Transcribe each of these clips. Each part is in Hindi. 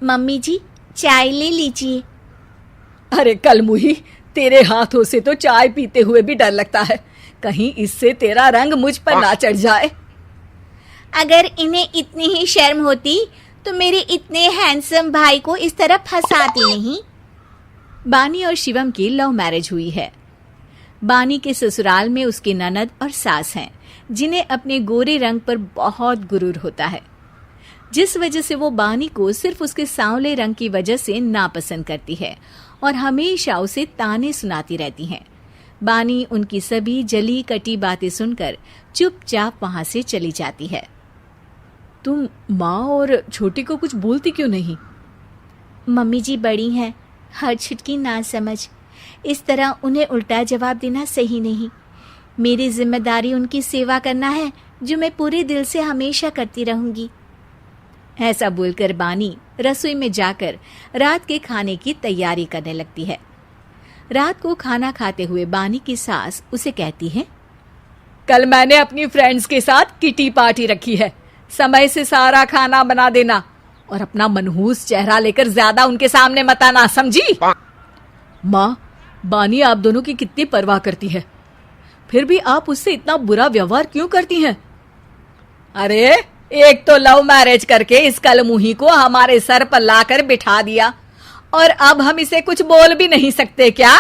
मम्मी जी, चाय ले लीजिए। अरे कलमुही, तेरे हाथों से तो चाय पीते हुए भी डर लगता है, कहीं इससे तेरा रंग मुझ पर ना चढ़ जाए। अगर इन्हें इतनी ही शर्म होती तो मेरे इतने हैंडसम भाई को इस तरह फंसाती नहीं। बानी और शिवम की लव मैरिज हुई है। बानी के ससुराल में उसकी ननद और सास हैं, जिन्हें अपने गोरे रंग पर बहुत गुरूर होता है, जिस वजह से वो बानी को सिर्फ उसके सांवले रंग की वजह से नापसंद करती है और हमेशा उसे ताने सुनाती रहती हैं। बानी उनकी सभी जली कटी बातें सुनकर चुपचाप वहां से चली जाती है। तुम माँ और छोटी को कुछ बोलती क्यों नहीं? मम्मी जी बड़ी हैं, हर छुटकी ना समझ, इस तरह उन्हें उल्टा जवाब देना सही नहीं। मेरी जिम्मेदारी उनकी सेवा करना है, जो मैं पूरे दिल से हमेशा करती रहूंगी। ऐसा बोलकर बानी रसोई में जाकर रात के खाने की तैयारी करने लगती है। रात को खाना खाते हुए बानी की सास उसे कहती है, कल मैंने अपनी फ्रेंड्स के साथ किटी पार्टी रखी है, समय से सारा खाना बना देना और अपना मनहूस चेहरा लेकर ज्यादा उनके सामने मत आना, समझी? माँ, बानी आप दोनों की कितनी परवाह करती है, फिर भी आप उससे इतना बुरा व्यवहार क्यों करती हैं? अरे एक तो लव मैरिज करके इस कलमुही को हमारे सर पर लाकर बिठा दिया और अब हम इसे कुछ बोल भी नहीं सकते क्या?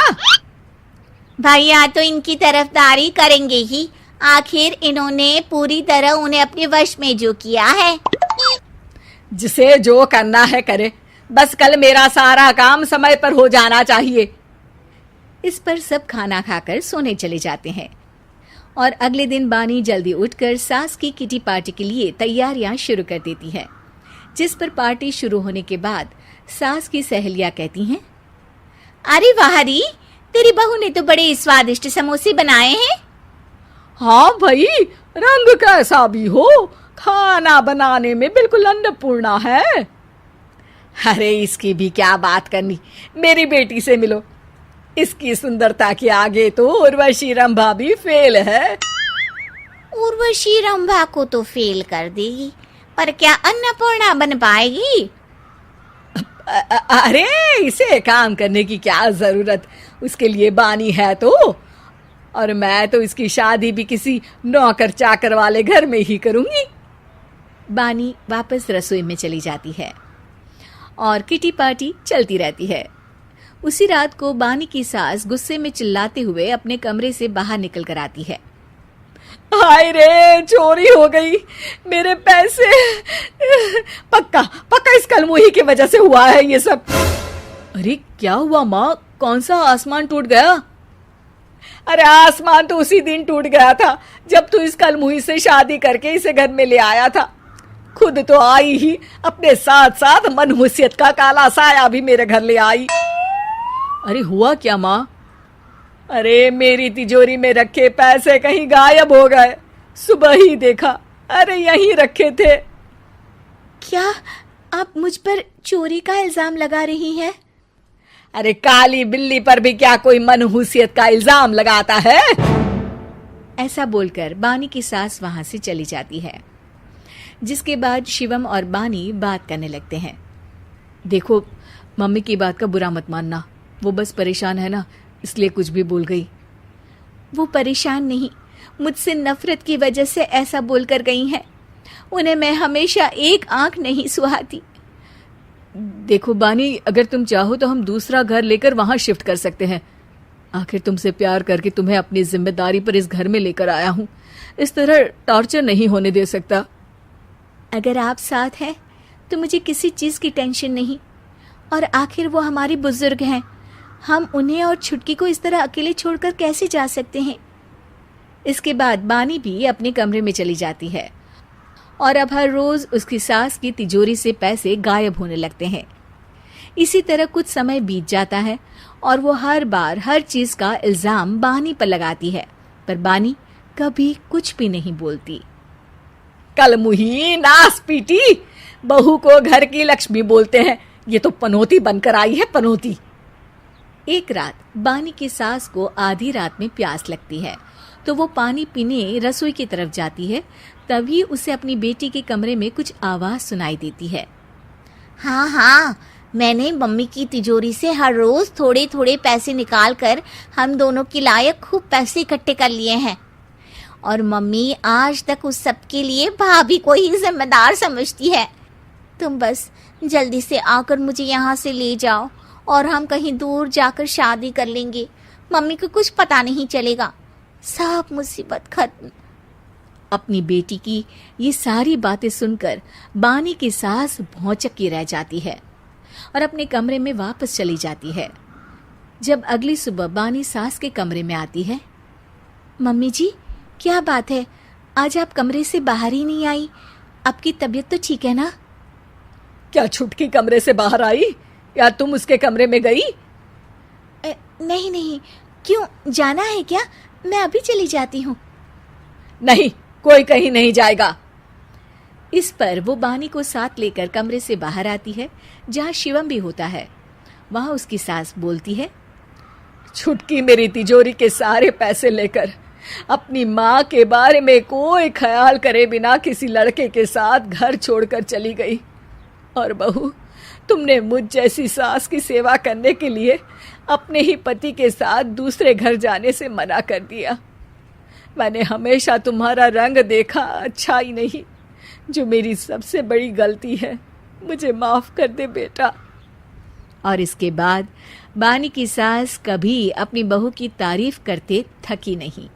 भैया तो इनकी तरफदारी करेंगे ही, आखिर इन्होंने पूरी तरह उन्हें अपने वश में जो किया है। जिसे जो करना है करे, बस कल मेरा सारा काम समय पर हो जाना चाहिए। इस पर सब खाना खाकर सोने चले जाते हैं और अगले दिन बानी जल्दी उठकर सास की किटी पार्टी के लिए तैयारियां शुरू कर देती है, जिस पर पार्टी शुरू होने के बाद सास की सहेलियां कहती हैं, अरे वाह री, तेरी बहू ने तो बड़े स्वादिष्ट समोसे बनाए हैं। हाँ भाई, रंग कैसा भी हो, खाना बनाने में बिल्कुल अन्नपूर्णा है। अरे इसकी भी क्या बात करनी, मेरी बेटी से मिलो, इसकी सुंदरता के आगे तो उर्वशी रंभा भी फेल है। उर्वशी रंभा को तो फेल कर देगी, पर क्या अन्नपूर्णा बन पाएगी? अरे इसे काम करने की क्या जरूरत, उसके लिए बानी है तो, और मैं तो इसकी शादी भी किसी नौकर चाकर वाले घर में ही करूंगी। बानी वापस रसोई में चली जाती है और किटी पार्टी चलती रहती है। उसी रात को बानी की सास गुस्से में चिल्लाते हुए अपने कमरे से बाहर निकल कर आती है। हाय रे, चोरी हो गई, मेरे पैसे, पक्का पक्का इस कलमुही की वजह से हुआ है ये सब। अरे क्या हुआ माँ, कौन सा आसमान टूट गया? अरे आसमान तो उसी दिन टूट गया था जब तू इस कलमुही से शादी करके इसे घर में ले आया था। खुद तो आई ही, अपने साथ साथ मनहूसियत का काला साया भी मेरे घर ले आई। अरे हुआ क्या माँ? अरे मेरी तिजोरी में रखे पैसे कहीं गायब हो गए, सुबह ही देखा, अरे यहीं रखे थे। क्या आप मुझ पर चोरी का इल्जाम लगा रही हैं? अरे काली बिल्ली पर भी क्या कोई मनहूसियत का इल्जाम लगाता है? ऐसा बोलकर बानी की सास वहां से चली जाती है, जिसके बाद शिवम और बानी बात करने लगते हैं। देखो, मम्मी की बात का बुरा मत मानना, वो बस परेशान है ना, इसलिए कुछ भी बोल गई। वो परेशान नहीं, मुझसे नफरत की वजह से ऐसा बोलकर गई हैं। उन्हें मैं हमेशा एक आंख नहीं सुहाती। देखो बानी, अगर तुम चाहो तो हम दूसरा घर लेकर वहां शिफ्ट कर सकते हैं। आखिर तुमसे प्यार करके तुम्हें अपनी जिम्मेदारी पर इस घर में लेकर आया हूं, इस तरह टॉर्चर नहीं होने दे सकता। अगर आप साथ हैं तो मुझे किसी चीज की टेंशन नहीं, और आखिर वो हमारी बुजुर्ग हैं, हम उन्हें और छुटकी को इस तरह अकेले छोड़कर कैसे जा सकते हैं? इसके बाद बानी भी अपने कमरे में चली जाती है और अब हर रोज उसकी सास की तिजोरी से पैसे गायब होने लगते हैं। इसी तरह कुछ समय बीत जाता है और वो हर बार हर चीज का इल्जाम बानी पर लगाती है, पर बानी कभी कुछ भी नहीं बोलती। कलमुही नास पीटी, बहू को घर की लक्ष्मी बोलते हैं, ये तो पनौती बनकर आई है, पनौती। एक रात बानी की सास को आधी रात में प्यास लगती है, तो वो पानी पीने रसोई की तरफ जाती है। तभी उसे अपनी बेटी के कमरे में कुछ आवाज सुनाई देती है। हाँ हाँ, मैंने मम्मी की तिजोरी से हर रोज थोड़े थोड़े पैसे निकाल कर हम दोनों के लायक खूब पैसे इकट्ठे कर लिए हैं। और मम्मी आज तक उस सब के लिए भाभी को ही जिम्मेदार समझती है। तुम बस जल्दी से आकर मुझे यहाँ से ले जाओ और हम कहीं दूर जाकर शादी कर लेंगे। मम्मी को कुछ पता नहीं चलेगा, सब मुसीबत खत्म। अपनी बेटी की ये सारी बातें सुनकर बानी की सास भौंचक्की रह जाती है और अपने कमरे में वापस चली जाती है। जब अगली सुबह बानी सास के कमरे में आती है, मम्मी जी, क्या बात है, आज आप कमरे से बाहर ही नहीं आई? आपकी तबीयत तो ठीक है ना? क्या छुटकी कमरे से बाहर आई या तुम उसके कमरे में गई? नहीं नहीं, क्यों, जाना है क्या? मैं अभी चली जाती हूँ। नहीं, कोई कहीं नहीं जाएगा। इस पर वो बानी को साथ लेकर कमरे से बाहर आती है, जहाँ शिवम भी होता है। वहाँ उसकी सास बोलती है, छुटकी मेरी तिजोरी के सारे पैसे लेकर अपनी माँ के बारे में कोई ख्याल करे बिना किसी लड़के के साथ घर छोड़कर चली गई। और बहू, तुमने मुझ जैसी सास की सेवा करने के लिए अपने ही पति के साथ दूसरे घर जाने से मना कर दिया। मैंने हमेशा तुम्हारा रंग देखा अच्छा ही नहीं, जो मेरी सबसे बड़ी गलती है। मुझे माफ कर दे बेटा। और इसके बाद बानी की सास कभी अपनी बहू की तारीफ करते थकी नहीं।